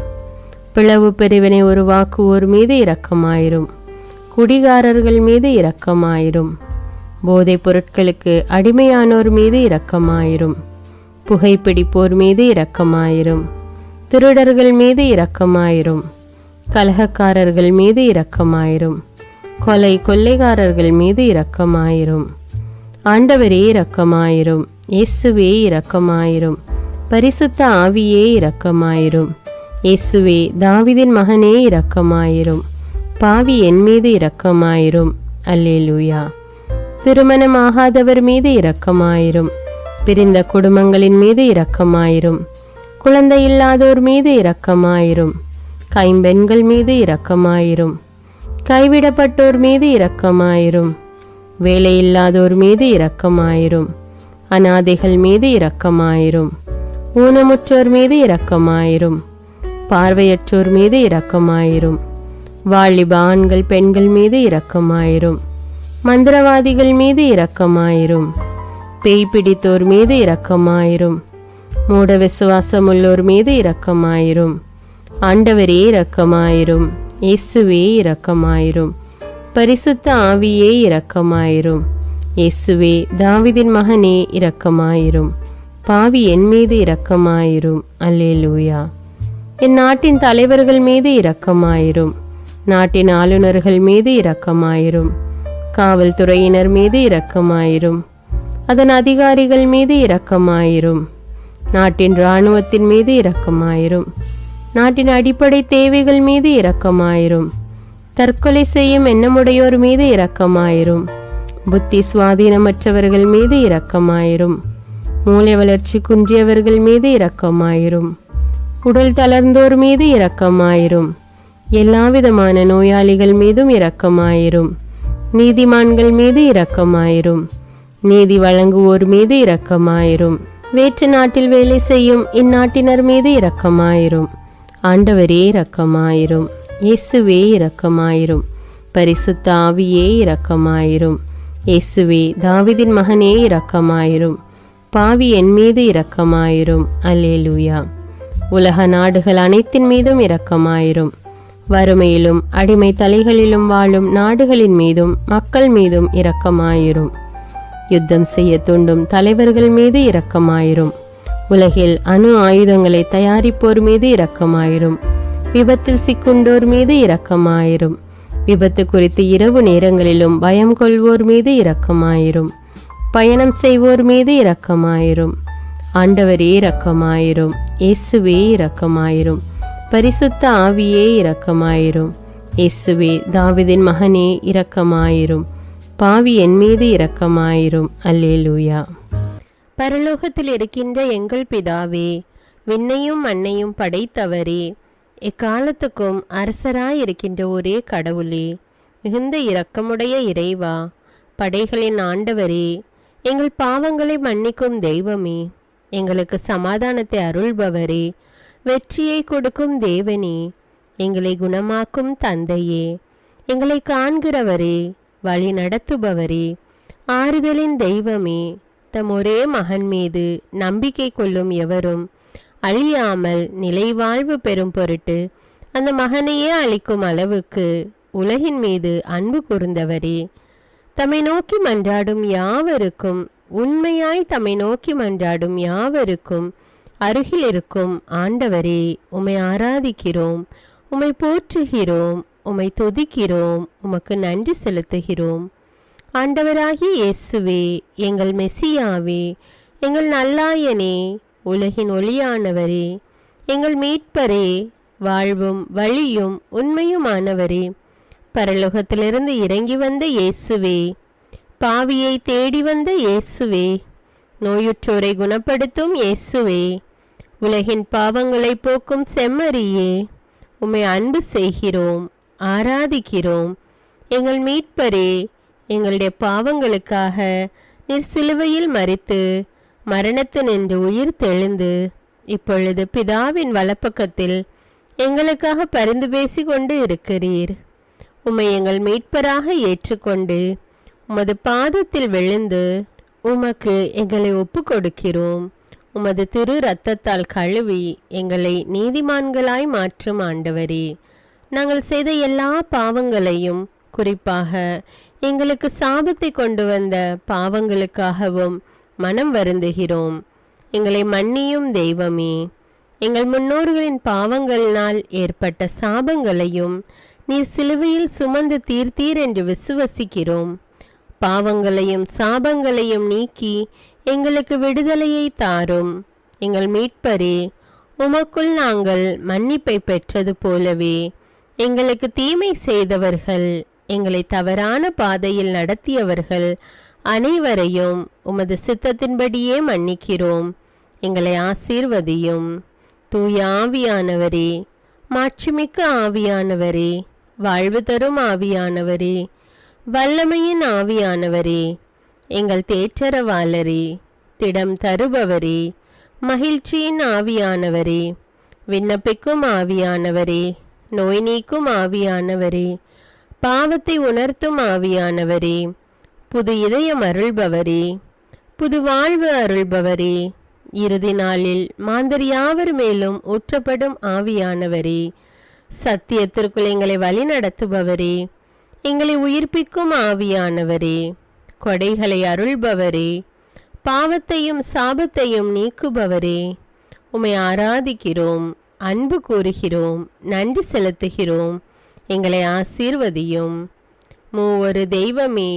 [SPEAKER 2] பிளவு பிரிவினை உருவாக்குவோர் மீது இரக்கமாயிரும். குடிகாரர்கள் மீது இரக்கமாயிரும். போதைப் பொருட்களுக்கு அடிமையானோர் மீது இரக்கமாயிரும். புகைப்பிடிப்போர் மீது இரக்கமாயிரும். திருடர்கள் மீது இரக்கமாயிரும். கலகக்காரர்கள் மீது இரக்கமாயிரும். கொள்ளைக்காரர்கள் மீது இரக்கமாயிரும். ஆண்டவரே இரக்கமாயிரும். இயேசுவே இரக்கமாயிரும். பரிசுத்த ஆவியே இரக்கமாயிரும். இயேசுவே, தாவீதின் மகனே இரக்கமாயிரும். பாவி என் மீது இரக்கமாயிரும். அல்லேலூயா. திருமணமாகாதவர் மீது இரக்கமாயிரும். பிரிந்த குடும்பங்களின் மீது இரக்கமாயிரும். குழந்தை இல்லாதோர் மீது இரக்கமாயிரும். கைம்பெண்கள் மீது இரக்கமாயிரும். கைவிடப்பட்டோர் மீது இரக்கமாயிரும். வேலையில்லாதோர் மீது இரக்கமாயிரும். அநாதைகள் மீது இரக்கமாயிரும். ஊனமுற்றோர் மீது இரக்கமாயிரும். பார்வையற்றோர் மீது இரக்கமாயிரும். வாலிப ஆண்கள் பெண்கள் மீது இரக்கமாயிரும். மந்திரவாதிகள் மீது இரக்கமாயிரும். பேய் பிடித்தோர் மீது இரக்கமாயிரும். மூட விசுவாசமுள்ளோர் மீது இரக்கமாயிரும். ஆண்டவரே இரக்கமாயிரும். இயேசுவே இரக்கமாயிரும். பரிசுத்த ஆவியே இரக்கமாயிரும். இயேசுவே தாவீதின் மகனே இரக்கமாயிரும். பாவி என் மீது இரக்கமாயிரும். அல்லேலூயா. என் நாட்டின் தலைவர்கள் மீது இரக்கமாயிரும். நாட்டின் ஆளுநர்கள் மீது இரக்கமாயிரும். காவல்துறையினர் மீது இரக்கமாயிரும். அதன் அதிகாரிகள் மீது இரக்கமாயிரும். நாட்டின் இராணுவத்தின் மீது இரக்கமாயிரும். நாட்டின் அடிப்படை தேவைகள் மீது இரக்கமாயிரும். தற்கொலை செய்யும் எண்ணமுடையோர் மீது இரக்கமாயிரும். புத்தி சுவாதீனமற்றவர்கள் மீது இரக்கமாயிரும். மூளை வளர்ச்சி குன்றியவர்கள் மீது இரக்கமாயிரும். உடல் தளர்ந்தோர் மீது இரக்கமாயிரும். எல்லாவிதமான நோயாளிகள் மீதும் இரக்கமாயிரும். நீதிமான்கள் மீது இரக்கமாயிரும். நீதி வழங்குவோர் மீது இரக்கமாயிரும். வேற்று நாட்டில் வேலை செய்யும் இந்நாட்டினர் மீது இரக்கமாயிரும். ஆண்டவரே இரக்கமாயிரும். இயேசுவே இரக்கமாயிரும். பரிசுத்த ஆவியே இரக்கமாயிரும். இயேசுவே தாவீதின் மகனே இரக்கமாயிரும். பாவி என் மீது இரக்கமாயிரும். அல்லேலூயா. உலக நாடுகள் அனைத்தின் மீதும் இரக்கமாயிரும். வறுமையிலும் அடிமை தலைகளிலும் வாழும் நாடுகளின் மீதும் மக்கள் மீதும் இரக்கமாயிரும். யுத்தம் செய்ய தூண்டும் தலைவர்கள் மீது இரக்கமாயிரும். உலகில் அணு ஆயுதங்களை தயாரிப்போர் மீது இரக்கமாயிரும். விபத்தில் சிக்குண்டோர் மீது இரக்கமாயிரும். விபத்து குறித்து இரவு நேரங்களிலும் பயம் கொள்வோர் மீது இரக்கமாயிரும். பயணம் செய்வோர் மீது இரக்கமாயிரும். ஆண்டவரே இரக்கமாயிரும். இயேசுவே இரக்கமாயிரும். பரிசுத்த ஆவியே இரக்கமாயிரும். இயேசுவே தாவீதின் மகனே இரக்கமாயிரும். பாவி என் மீது இரக்கமாயிரும். அல்லேலூயா. பரலோகத்தில் இருக்கின்ற எங்கள் பிதாவே, விண்ணையும் மண்ணையும் படைத்தவரே, எக்காலத்துக்கும் அரசராயிருக்கின்ற ஒரே கடவுளே, மிகுந்த இரக்கமுடைய இறைவா, படைகளின் ஆண்டவரே, எங்கள் பாவங்களை மன்னிக்கும் தெய்வமே, எங்களுக்கு சமாதானத்தை அருள்பவரே, வெற்றியை கொடுக்கும் தேவனே, எங்களை குணமாக்கும் தந்தையே, எங்களை காண்கிறவரே, வழி நடத்துபவரே, ஆறுதலின் தெய்வமே, தம் ஒரே மகன் மீது நம்பிக்கை கொள்ளும் எவரும் அழியாமல் நிலைவாழ்வு பெறும் பொருட்டு அந்த மகனையே அளிக்கும் அளவுக்கு உலகின் மீது அன்பு கூர்ந்தவரே, தம்மை நோக்கி மன்றாடும் யாவருக்கும், உண்மையாய் தம்மை நோக்கி மன்றாடும் யாவருக்கும் அருகில் இருக்கும் ஆண்டவரே, உம்மை ஆராதிக்கிறோம், உம்மை போற்றுகிறோம், உம்மை துதிக்கிறோம், உமக்கு நன்றி செலுத்துகிறோம். ஆண்டவராகிய இயேசுவே, எங்கள் மெசியாவே, எங்கள் நல்லாயனே, உலகின் ஒளியானவரே, எங்கள் மீட்பரே, வாழ்வும் வழியும் உண்மையுமானவரே, பரலோகத்திலிருந்து இறங்கி வந்த இயேசுவே, பாவியை தேடி வந்த இயேசுவே, நோயுற்றோரை குணப்படுத்தும் இயேசுவே, உலகின் பாவங்களை போக்கும் செம்மறியே, உம்மை அன்பு செய்கிறோம், ஆராதிக்கிறோம். எங்கள் மீட்பரே, எங்களுடைய பாவங்களுக்காக நீர் சிலுவையில் மரித்து மரணத்தினின்று உயிர் தெழுந்து இப்பொழுது பிதாவின் வலப்பக்கத்தில் எங்களுக்காக பரிந்து பேசி கொண்டு இருக்கிறீர். உம்மை எங்கள் மீட்பராக ஏற்றுக்கொண்டு உமது பாதத்தில் விழுந்து உமக்கு எங்களை ஒப்பு கொடுக்கிறோம். உமது திரு இரத்தத்தால் கழுவி எங்களை நீதிமான்களாய் மாற்றும் ஆண்டவரே, நாங்கள் செய்த எல்லா பாவங்களையும், குறிப்பாக எங்களுக்கு சாபத்தை கொண்டு வந்த பாவங்களுக்காகவும் மனம் வருந்துகிறோம். எங்களை மன்னியும் தெய்வமே, எங்கள் முன்னோர்களின் பாவங்களினால் ஏற்பட்ட சாபங்களையும் நீர் சிலுவையில் சுமந்து தீர்த்தீர் என்று விசுவசிக்கிறோம். பாவங்களையும் சாபங்களையும் நீக்கி எங்களுக்கு விடுதலையை தாரும். எங்கள் மீட்பரே, உமக்குள் நாங்கள் மன்னிப்பை பெற்றது போலவே எங்களுக்கு தீமை செய்தவர்கள், எங்களை தவறான பாதையில் நடத்தியவர்கள் அனைவரையும் உமது சித்தத்தின்படியே மன்னிக்கிறோம். எங்களை ஆசீர்வதியும். தூய ஆவியானவரே, மாட்சிமிக்க ஆவியானவரே, வாழ்வு தரும் ஆவியானவரே, வல்லமையின் ஆவியானவரே, எங்கள் தேற்றரவாளரே, திடம் தருபவரே, மகிழ்ச்சியின் ஆவியானவரே, விண்ணப்பிக்கும் ஆவியானவரே, நோய் நீக்கும் ஆவியானவரே, பாவத்தை உணர்த்தும் ஆவியானவரே, புது இதயம் அருள்பவரே, புது வாழ்வு அருள்பவரே, இறுதி நாளில் மாந்தர் யாவர் மேலும் ஊற்றப்படும் ஆவியானவரே, சத்தியத்திற்குள் எங்களை வழி நடத்துபவரே, எங்களை உயிர்ப்பிக்கும் ஆவியானவரே, கொடைகளை அருள்பவரே, பாவத்தையும் சாபத்தையும் நீக்குபவரே, உம்மை ஆராதிக்கிறோம், அன்பு கூறுகிறோம், நன்றி செலுத்துகிறோம். எங்களை ஆசீர்வதியும். மூவொரு தெய்வமே,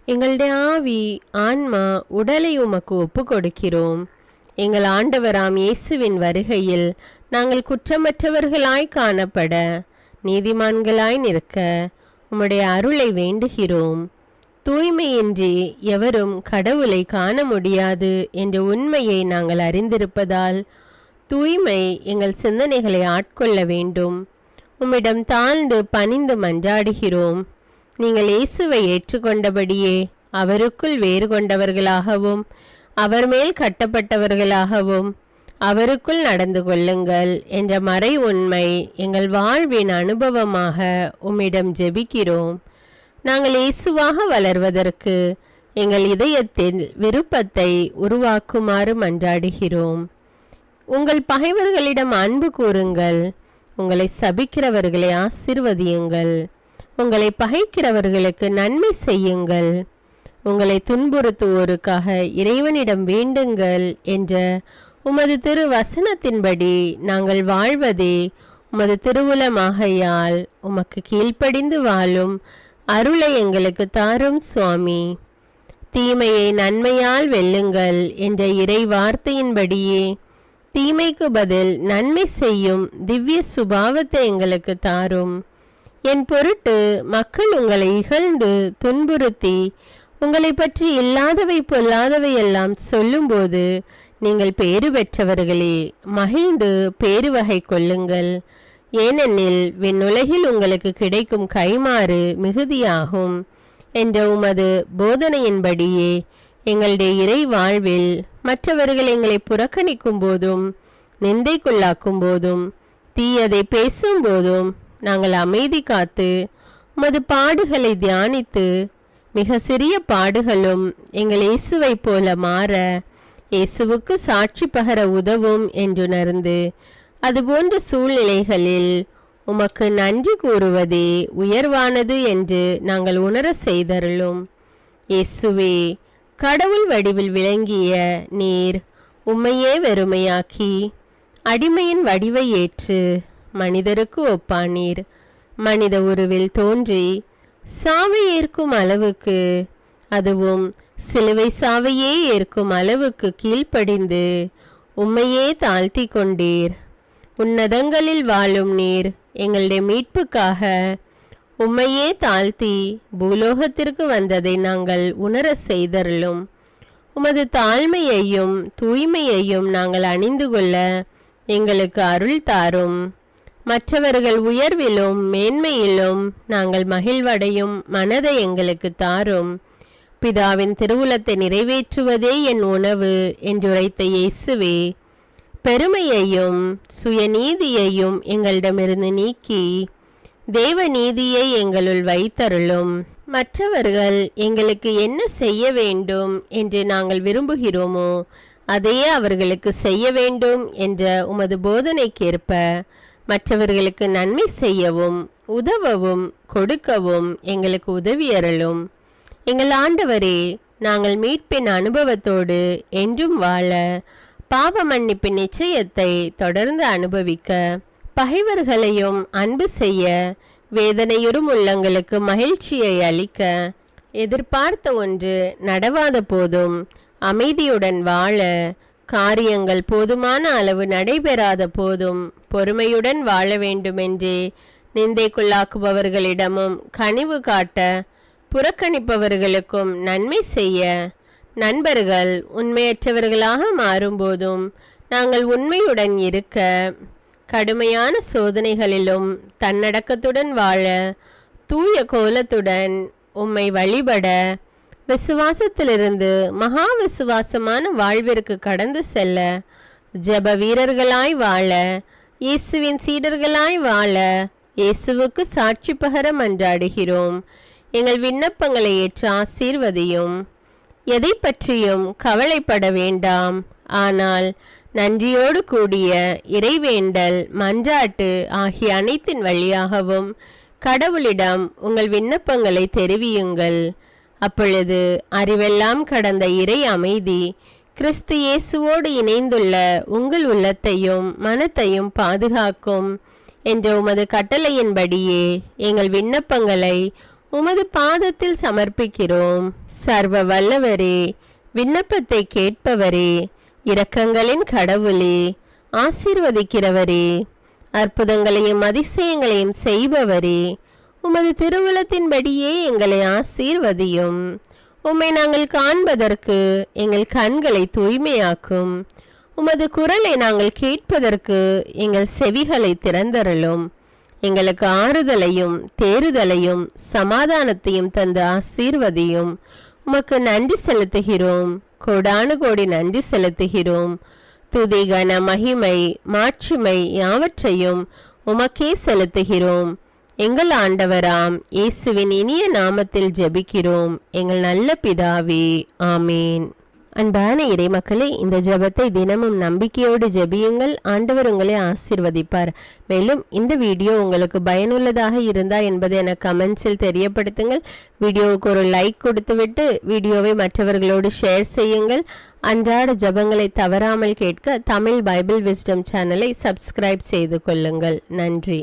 [SPEAKER 2] எங்களுடைய ஆவி, ஆன்மா, உடலை உமக்கு ஒப்பு கொடுக்கிறோம். எங்கள் ஆண்டவராம் இயேசுவின் வருகையில் நாங்கள் குற்றமற்றவர்களாய் காணப்பட, நீதிமான்களாய் நிற்க உம்முடைய அருளை வேண்டுகிறோம். தூய்மையின்றி எவரும் கடவுளை காண முடியாது என்ற உண்மையை நாங்கள் அறிந்திருப்பதால் தூய்மை எங்கள் சிந்தனைகளை ஆட்கொள்ள வேண்டும். உம்மிடம் தாழ்ந்து பணிந்து மன்றாடுகிறோம். நீங்கள் இயேசுவை ஏற்றுக்கொண்டபடியே அவருக்குள் வேறு கொண்டவர்களாகவும் அவர் மேல் கட்டப்பட்டவர்களாகவும் அவருக்குள் நடந்து கொள்ளுங்கள் என்ற மறை உண்மை எங்கள் வாழ்வின் அனுபவமாக உம்மிடம் ஜெபிக்கிறோம். நாங்கள் இயேசுவாக வளர்வதற்கு எங்கள் இதயத்தில் விருப்பத்தை உருவாக்குமாறு மன்றாடுகிறோம். உங்கள் பகைவர்களிடம் அன்பு கூறுங்கள், உங்களை சபிக்கிறவர்களை ஆசீர்வதியுங்கள், உங்களை பகைக்கிறவர்களுக்கு நன்மை செய்யுங்கள், உங்களை துன்புறுத்துவோருக்காக இறைவனிடம் வேண்டுங்கள் என்ற உமது திரு வசனத்தின்படி நாங்கள் வாழ்வதே உமது திருவுலமாகையால் உமக்கு கீழ்ப்படிந்து வாழும் அருளை எங்களுக்கு தாரும் சுவாமி. தீமையை நன்மையால் வெல்லுங்கள் என்ற இறை வார்த்தையின்படியே தீமைக்கு பதில் நன்மை செய்யும் திவ்ய சுபாவத்தை எங்களுக்கு தாரும். என் பொருட்டு மக்கள் உங்களை இகழ்ந்து துன்புறுத்தி உங்களை பற்றி இல்லாதவை பொல்லாதவை எல்லாம் சொல்லும்போது நீங்கள் பேறு பெற்றவர்களே, மகிழ்ந்து பேருவகை கொள்ளுங்கள். ஏனெனில் விண்ணுலகில் உங்களுக்கு கிடைக்கும் கைமாறு மிகுதியாகும் என்ற உமது போதனையின்படியே எங்களுடைய இறை வாழ்வில் மற்றவர்கள் எங்களை புறக்கணிக்கும் போதும் நிந்தைக்குள்ளாக்கும் போதும் தீயதை பேசும் போதும் நாங்கள் அமைதி காத்து உமது பாடுகளை தியானித்து மிக சிறிய பாடுகளும் எங்கள் இயேசுவை போல மாற இயேசுவுக்கு சாட்சி பகர உதவும் என்றுணர்ந்து அதுபோன்ற சூழ்நிலைகளில் உமக்கு நன்றி கூறுவதே உயர்வானது என்று நாங்கள் உணர செய்தருளும். இயேசுவே, கடவுள் வடிவில் விளங்கிய நீர் உம்மையே வெறுமையாக்கி அடிமையின் வடிவை ஏற்று மனிதருக்கு ஒப்பானீர். மனித உருவில் தோன்றி சாவை ஏற்கும் அளவுக்கு, அதுவும் சிலுவை சாவையே ஏற்கும் அளவுக்கு கீழ்ப்படிந்து உம்மையே தாழ்த்தி கொண்டீர். உன்னதங்களில் வாழும் நீர் எங்களுடைய மீட்புக்காக உம்மையே தாழ்த்தி பூலோகத்திற்கு வந்ததை நாங்கள் உணர செய்தருளும். உமது தாழ்மையையும் தூய்மையையும் நாங்கள் அணிந்து கொள்ள எங்களுக்கு அருள் தாரும். மற்றவர்கள் உயர்விலும் மேன்மையிலும் நாங்கள் மகிழ்வடையும் மனதை எங்களுக்கு தாரும். பிதாவின் திருவுளத்தை நிறைவேற்றுவதே என் உணவு என்றுரைத்த இயேசுவே, பெருமையையும் சுயநீதியையும் எங்களிடமிருந்து நீக்கி தேவ நீதியை எங்களுள் வைத்தருளும். மற்றவர்கள் எங்களுக்கு என்ன செய்ய வேண்டும் என்று நாங்கள் விரும்புகிறோமோ அதையே அவர்களுக்கு செய்ய வேண்டும் என்ற உமது போதனைக்கேற்ப மற்றவர்களுக்கு நன்மை செய்யவும் உதவவும் கொடுக்கவும் எங்களுக்கு உதவியருளும். எங்கள் ஆண்டவரே, நாங்கள் மீட்பின் அனுபவத்தோடு என்றும் வாழ, பாவ மன்னிப்பின் நிச்சயத்தை தொடர்ந்து அனுபவிக்க, பகைவர்களையும் அன்பு செய்ய, வேதனையுறும் உள்ளங்களுக்கு மகிழ்ச்சியை அளிக்க, எதிர்பார்த்த ஒன்று நடவாத போதும் அமைதியுடன் வாழ, காரியங்கள் போதுமான அளவு நடைபெறாத போதும் பொறுமையுடன் வாழ வேண்டுமென்றே நிந்தைக்குள்ளாக்குபவர்களிடமும் கனிவு காட்ட, புறக்கணிப்பவர்களுக்கும் நன்மை செய்ய, நண்பர்கள் உண்மையற்றவர்களாக மாறும்போதும் நாங்கள் உண்மையுடன் இருக்க, கடுமையான சோதனைகளிலும் தன்னடக்கத்துடன் வாழ, தூய கோலத்துடன் உம்மை வழிபட, விசுவாசத்திலிருந்து மகா விசுவாசமான வாழ்விற்கு கடந்து செல்ல, ஜெப வீரர்களாய் வாழ, இயேசுவின் சீடர்களாய் வாழ, இயேசுவுக்கு சாட்சி பகர மன்றாடுகிறோம். எங்கள் விண்ணப்பங்களை ஏற்று ஆசீர்வதியும். எதை பற்றியும் கவலைப்பட வேண்டாம். ஆனால் நன்றியோடு கூடிய இறைவேண்டல், மன்றாட்டு ஆகிய அனைத்தின் வழியாகவும் கடவுளிடம் உங்கள் விண்ணப்பங்களை தெரிவியுங்கள். அப்பொழுது அறிவெல்லாம் கடந்த இறை அமைதி கிறிஸ்து இயேசுவோடு இணைந்துள்ள உங்கள் உள்ளத்தையும் மனத்தையும் பாதுகாக்கும் என்ற உமது கட்டளையின்படியே எங்கள் விண்ணப்பங்களை உமது பாதத்தில் சமர்ப்பிக்கிறோம். சர்வ வல்லவரே, விண்ணப்பத்தை கேட்பவரே, இரக்கங்களின் கடவுளே, ஆசீர்வதிக்கிறவரே, அற்புதங்களையும் அதிசயங்களையும் செய்பவரே, உமது திருவுளத்தின்படியே எங்களை ஆசீர்வதியும். உம்மை நாங்கள் காண்பதற்கு எங்கள் கண்களை தூய்மையாக்கும். உமது குரலை நாங்கள் கேட்பதற்கு எங்கள் செவிகளை திறந்தருளும். எங்களுக்கு ஆறுதலையும் தேறுதலையும் சமாதானத்தையும் தந்து ஆசீர்வதியும். உமக்கு நன்றி செலுத்துகிறோம். கோடானு கோடி நன்றி செலுத்துகிறோம். துதி, கன, மகிமை, மாட்சிமை யாவற்றையும் உமக்கே செலுத்துகிறோம். எங்கள் ஆண்டவராம் இயேசுவின் இனிய நாமத்தில் ஜெபிக்கிறோம் எங்கள் நல்ல பிதாவே, ஆமேன். அன்பான இறைமக்களே, இந்த ஜெபத்தை தினமும் நம்பிக்கையோடு ஜெபியுங்கள். ஆண்டவர் உங்களை ஆசீர்வதிப்பார். மேலும் இந்த வீடியோ உங்களுக்கு பயனுள்ளதாக இருந்தா என்பதை எனக்கு கமெண்ட்ஸில் தெரியப்படுத்துங்கள். வீடியோவுக்கு ஒரு லைக் கொடுத்துவிட்டு வீடியோவை மற்றவர்களோடு ஷேர் செய்யுங்கள். அன்றாட ஜெபங்களை தவறாமல் கேட்க தமிழ் பைபிள் விஸ்டம் சேனலை சப்ஸ்கிரைப் செய்து கொள்ளுங்கள். நன்றி.